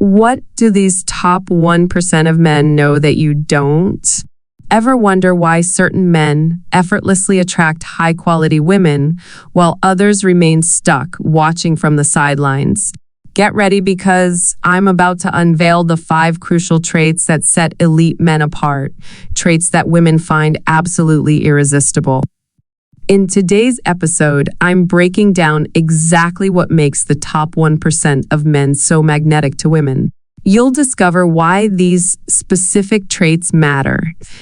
What do these top 1% of men know that you don't? Ever wonder why certain men effortlessly attract high-quality women while others remain stuck watching from the sidelines? Get ready because I'm about to unveil the 5 crucial traits that set elite men apart, traits that women find absolutely irresistible. In today's episode, I'm breaking down exactly what makes the top 1% of men so magnetic to women. You'll discover why these specific traits matter,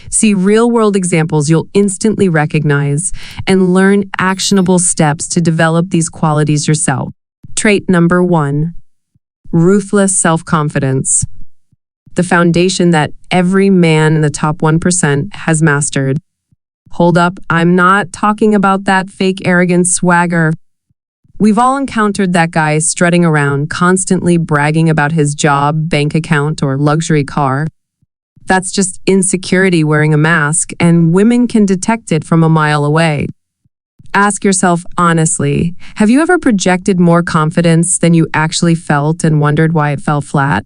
see real-world examples you'll instantly recognize, and learn actionable steps to develop these qualities yourself. Trait number 1. Ruthless self-confidence. The foundation that every man in the top 1% has mastered. Hold up, I'm not talking about that fake arrogant swagger. We've all encountered that guy strutting around, constantly bragging about his job, bank account, or luxury car. That's just insecurity wearing a mask, and women can detect it from a mile away. Ask yourself honestly, have you ever projected more confidence than you actually felt and wondered why it fell flat?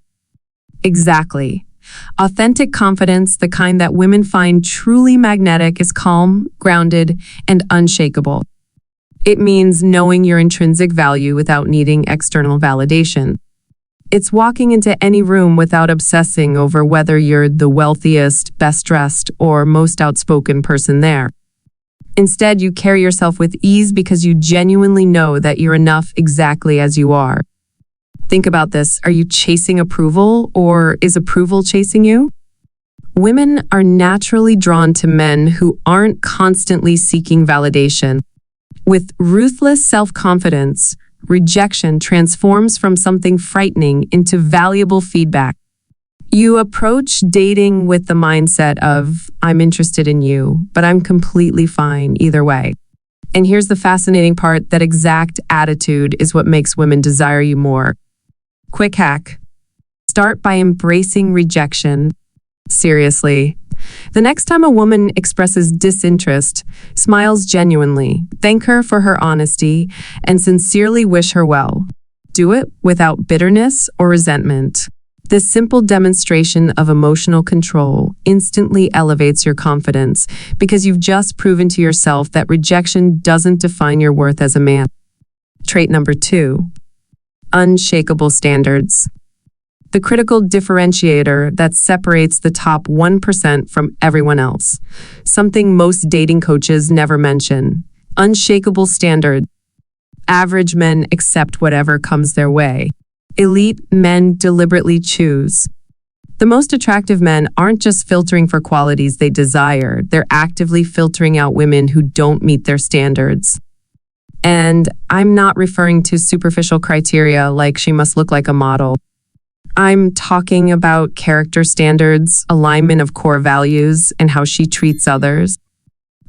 Exactly. Authentic confidence, the kind that women find truly magnetic, is calm, grounded, and unshakable. It means knowing your intrinsic value without needing external validation. It's walking into any room without obsessing over whether you're the wealthiest, best-dressed, or most outspoken person there. Instead, you carry yourself with ease because you genuinely know that you're enough exactly as you are. Think about this. Are you chasing approval, or is approval chasing you? Women are naturally drawn to men who aren't constantly seeking validation. With ruthless self-confidence, rejection transforms from something frightening into valuable feedback. You approach dating with the mindset of, I'm interested in you, but I'm completely fine either way. And here's the fascinating part, that exact attitude is what makes women desire you more. Quick hack. Start by embracing rejection. Seriously. The next time a woman expresses disinterest, smiles genuinely, thank her for her honesty, and sincerely wish her well. Do it without bitterness or resentment. This simple demonstration of emotional control instantly elevates your confidence because you've just proven to yourself that rejection doesn't define your worth as a man. Trait number 2. Unshakable standards. The critical differentiator that separates the top 1% from everyone else. Something most dating coaches never mention. Unshakable standard. Average men accept whatever comes their way. Elite men deliberately choose. The most attractive men aren't just filtering for qualities they desire, they're actively filtering out women who don't meet their standards. And I'm not referring to superficial criteria like she must look like a model. I'm talking about character standards, alignment of core values, and how she treats others.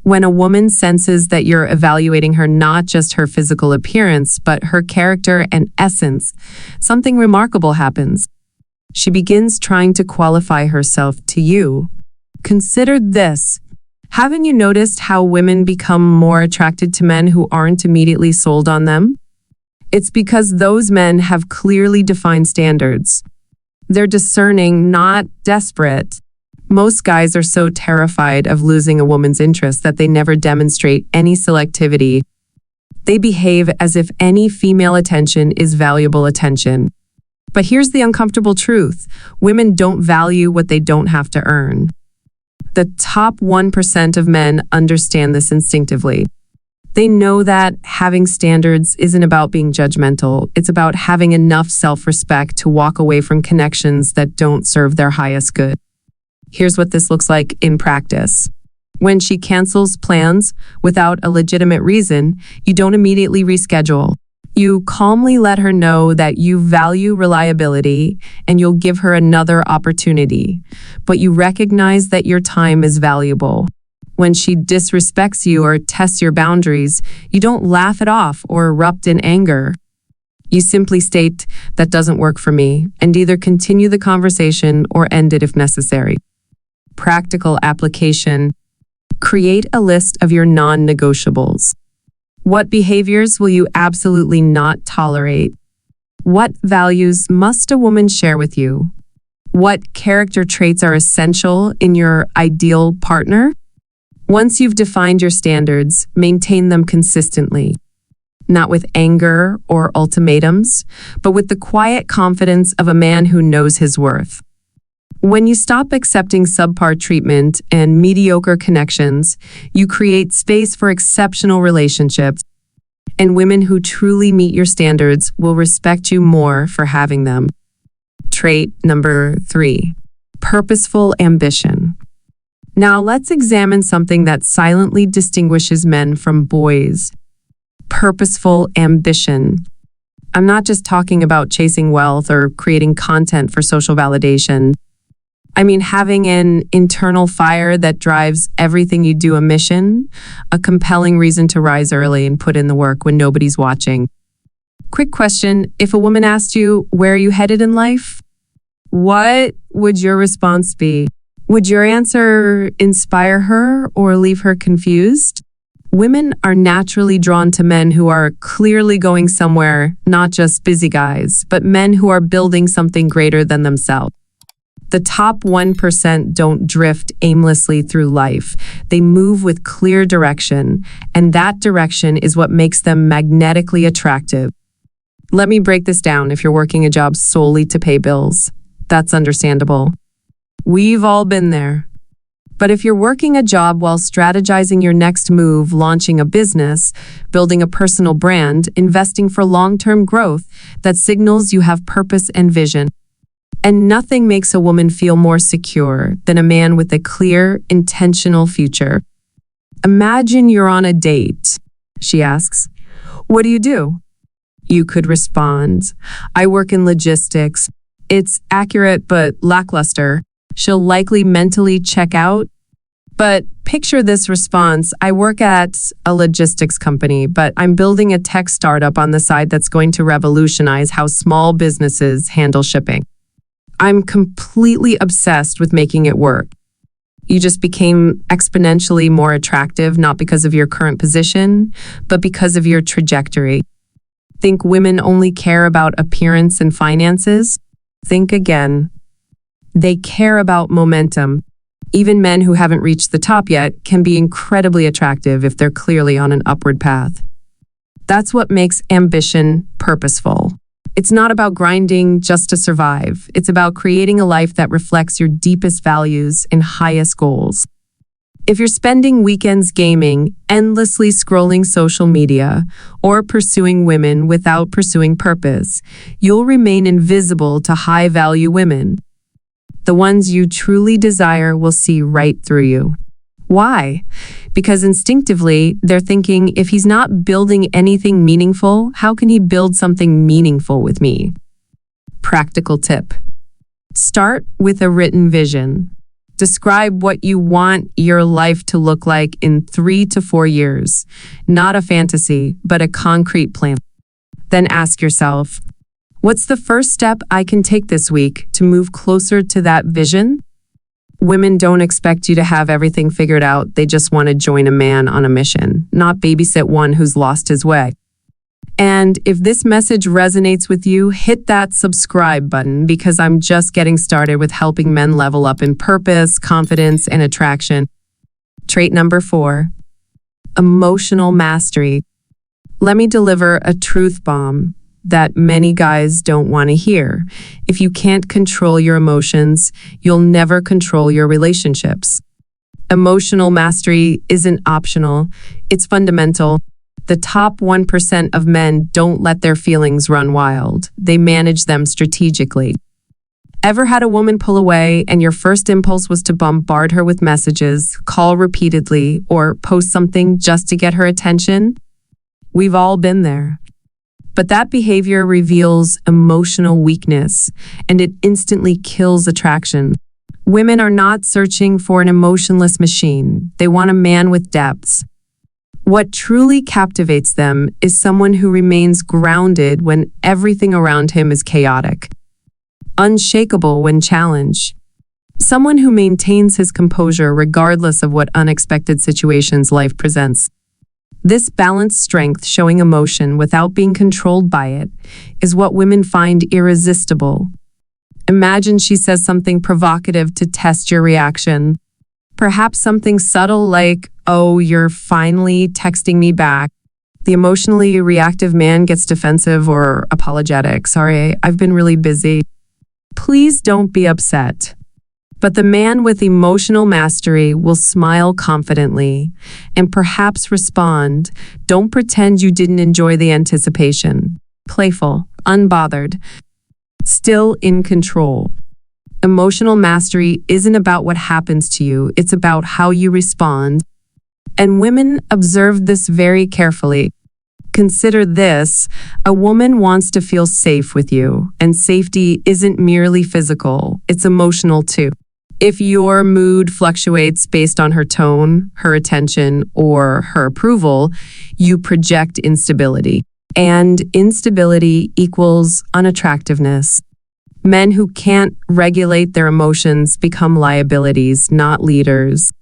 When a woman senses that you're evaluating her not just her physical appearance, but her character and essence, something remarkable happens. She begins trying to qualify herself to you. Consider this. Haven't you noticed how women become more attracted to men who aren't immediately sold on them? It's because those men have clearly defined standards. They're discerning, not desperate. Most guys are so terrified of losing a woman's interest that they never demonstrate any selectivity. They behave as if any female attention is valuable attention. But here's the uncomfortable truth. Women don't value what they don't have to earn. The top 1% of men understand this instinctively. They know that having standards isn't about being judgmental. It's about having enough self-respect to walk away from connections that don't serve their highest good. Here's what this looks like in practice. When she cancels plans without a legitimate reason, you don't immediately reschedule. You calmly let her know that you value reliability and you'll give her another opportunity, but you recognize that your time is valuable. When she disrespects you or tests your boundaries, you don't laugh it off or erupt in anger. You simply state, that doesn't work for me, and either continue the conversation or end it if necessary. Practical application. Create a list of your non-negotiables. What behaviors will you absolutely not tolerate? What values must a woman share with you? What character traits are essential in your ideal partner? Once you've defined your standards, maintain them consistently. Not with anger or ultimatums, but with the quiet confidence of a man who knows his worth. When you stop accepting subpar treatment and mediocre connections, you create space for exceptional relationships, and women who truly meet your standards will respect you more for having them. Trait number 3, purposeful ambition. Now let's examine something that silently distinguishes men from boys. Purposeful ambition. I'm not just talking about chasing wealth or creating content for social validation. I mean having an internal fire that drives everything you do, a mission, a compelling reason to rise early and put in the work when nobody's watching. Quick question, if a woman asked you, where are you headed in life? What would your response be? Would your answer inspire her or leave her confused? Women are naturally drawn to men who are clearly going somewhere, not just busy guys, but men who are building something greater than themselves. The top 1% don't drift aimlessly through life. They move with clear direction, and that direction is what makes them magnetically attractive. Let me break this down. If you're working a job solely to pay bills, that's understandable. We've all been there. But if you're working a job while strategizing your next move, launching a business, building a personal brand, investing for long-term growth, that signals you have purpose and vision. And nothing makes a woman feel more secure than a man with a clear, intentional future. Imagine you're on a date. She asks, "What do you do?" You could respond, "I work in logistics." It's accurate but lackluster. She'll likely mentally check out. But picture this response, "I work at a logistics company, but I'm building a tech startup on the side that's going to revolutionize how small businesses handle shipping. I'm completely obsessed with making it work." You just became exponentially more attractive, not because of your current position, but because of your trajectory. Think women only care about appearance and finances? Think again. They care about momentum. Even men who haven't reached the top yet can be incredibly attractive if they're clearly on an upward path. That's what makes ambition purposeful. It's not about grinding just to survive. It's about creating a life that reflects your deepest values and highest goals. If you're spending weekends gaming, endlessly scrolling social media, or pursuing women without pursuing purpose, you'll remain invisible to high-value women. The ones you truly desire will see right through you. Why? Because instinctively, they're thinking, if he's not building anything meaningful, how can he build something meaningful with me? Practical tip. Start with a written vision. Describe what you want your life to look like in 3 to 4 years. Not a fantasy, but a concrete plan. Then ask yourself, what's the first step I can take this week to move closer to that vision? Women don't expect you to have everything figured out. They just want to join a man on a mission, not babysit one who's lost his way. And if this message resonates with you, hit that subscribe button, because I'm just getting started with helping men level up in purpose, confidence, and attraction. Trait number 4, emotional mastery. Let me deliver a truth bomb that many guys don't want to hear. If you can't control your emotions, you'll never control your relationships. Emotional mastery isn't optional, it's fundamental. The top 1% of men don't let their feelings run wild. They manage them strategically. Ever had a woman pull away and your first impulse was to bombard her with messages, call repeatedly, or post something just to get her attention? We've all been there. But that behavior reveals emotional weakness, and it instantly kills attraction. Women are not searching for an emotionless machine. They want a man with depths. What truly captivates them is someone who remains grounded when everything around him is chaotic, unshakable when challenged. Someone who maintains his composure regardless of what unexpected situations life presents. This balanced strength, showing emotion without being controlled by it, is what women find irresistible. Imagine she says something provocative to test your reaction. Perhaps something subtle like, "Oh, you're finally texting me back." The emotionally reactive man gets defensive or apologetic. "Sorry, I've been really busy." Please don't be upset. But the man with emotional mastery will smile confidently and perhaps respond, "Don't pretend you didn't enjoy the anticipation." Playful, unbothered, still in control. Emotional mastery isn't about what happens to you, it's about how you respond. And women observe this very carefully. Consider this: a woman wants to feel safe with you, and safety isn't merely physical, it's emotional too. If your mood fluctuates based on her tone, her attention, or her approval, you project instability. And instability equals unattractiveness. Men who can't regulate their emotions become liabilities, not leaders.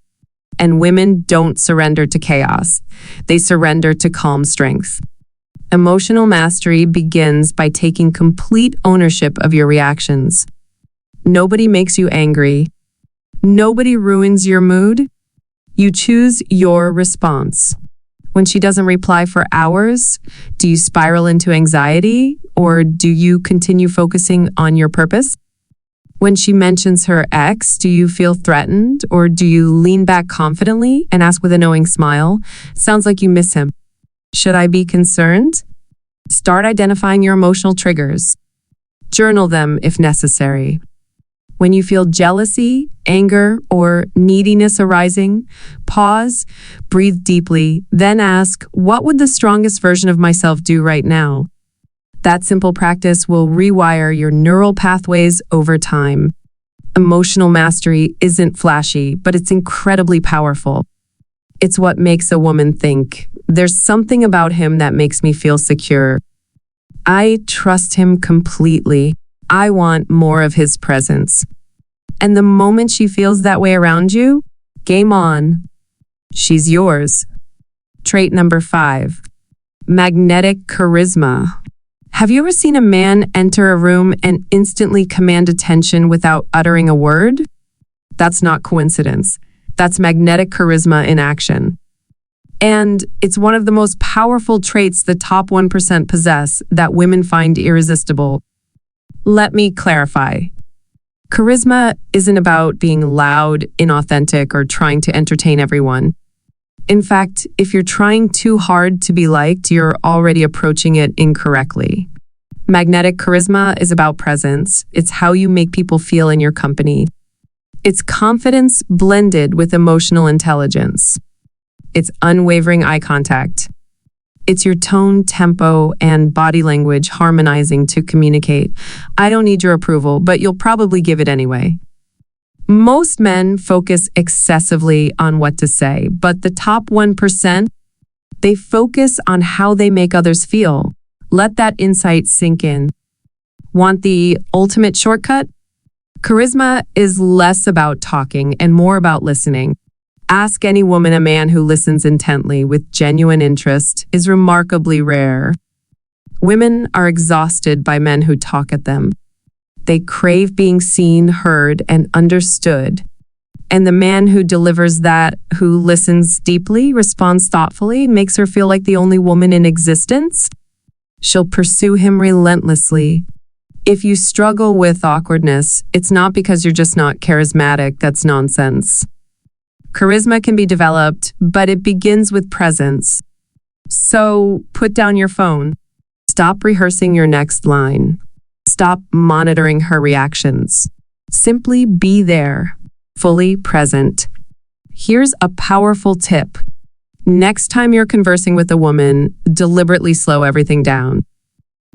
And women don't surrender to chaos. They surrender to calm strength. Emotional mastery begins by taking complete ownership of your reactions. Nobody makes you angry. Nobody ruins your mood. You choose your response. When she doesn't reply for hours, do you spiral into anxiety, or do you continue focusing on your purpose? When she mentions her ex, do you feel threatened, or do you lean back confidently and ask with a knowing smile, "Sounds like you miss him. Should I be concerned?" Start identifying your emotional triggers. Journal them if necessary. When you feel jealousy, anger, or neediness arising, pause, breathe deeply, then ask, "What would the strongest version of myself do right now?" That simple practice will rewire your neural pathways over time. Emotional mastery isn't flashy, but it's incredibly powerful. It's what makes a woman think, "There's something about him that makes me feel secure. I trust him completely. I want more of his presence." And the moment she feels that way around you, game on. She's yours. Trait number 5, magnetic charisma. Have you ever seen a man enter a room and instantly command attention without uttering a word? That's not coincidence. That's magnetic charisma in action. And it's one of the most powerful traits the top 1% possess that women find irresistible. Let me clarify. Charisma isn't about being loud, inauthentic, or trying to entertain everyone. In fact, if you're trying too hard to be liked, you're already approaching it incorrectly. Magnetic charisma is about presence. It's how you make people feel in your company. It's confidence blended with emotional intelligence. It's unwavering eye contact. It's your tone, tempo, and body language harmonizing to communicate, "I don't need your approval, but you'll probably give it anyway." Most men focus excessively on what to say, but the top 1%, they focus on how they make others feel. Let that insight sink in. Want the ultimate shortcut? Charisma is less about talking and more about listening. Ask any woman a man who listens intently with genuine interest is remarkably rare. Women are exhausted by men who talk at them. They crave being seen, heard, and understood. And the man who delivers that, who listens deeply, responds thoughtfully, makes her feel like the only woman in existence, she'll pursue him relentlessly. If you struggle with awkwardness, it's not because you're just not charismatic. That's nonsense. Charisma can be developed, but it begins with presence. So put down your phone. Stop rehearsing your next line. Stop monitoring her reactions. Simply be there, fully present. Here's a powerful tip. Next time you're conversing with a woman, deliberately slow everything down.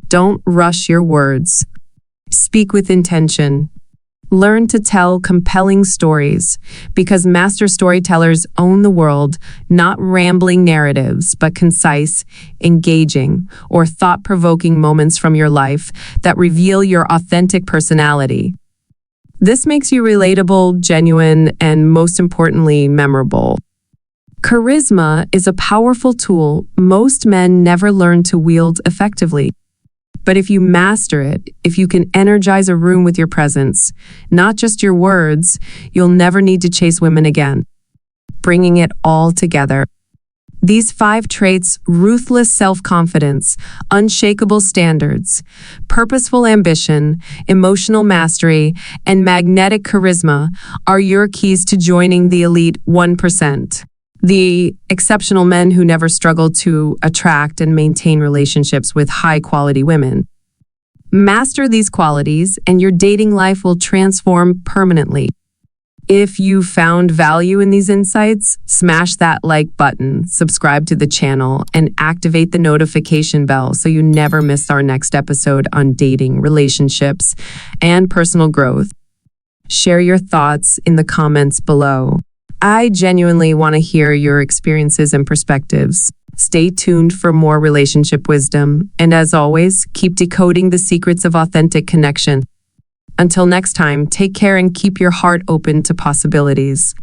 Don't rush your words. Speak with intention. Learn to tell compelling stories, because master storytellers own the world, not rambling narratives, but concise, engaging, or thought-provoking moments from your life that reveal your authentic personality. This makes you relatable, genuine, and most importantly, memorable. Charisma is a powerful tool most men never learn to wield effectively. But if you master it, if you can energize a room with your presence, not just your words, you'll never need to chase women again. Bringing it all together. These 5 traits, ruthless self-confidence, unshakable standards, purposeful ambition, emotional mastery, and magnetic charisma, are your keys to joining the elite 1%. The exceptional men who never struggle to attract and maintain relationships with high-quality women. Master these qualities, and your dating life will transform permanently. If you found value in these insights, smash that like button, subscribe to the channel, and activate the notification bell so you never miss our next episode on dating, relationships, and personal growth. Share your thoughts in the comments below. I genuinely want to hear your experiences and perspectives. Stay tuned for more relationship wisdom, and as always, keep decoding the secrets of authentic connection. Until next time, take care and keep your heart open to possibilities.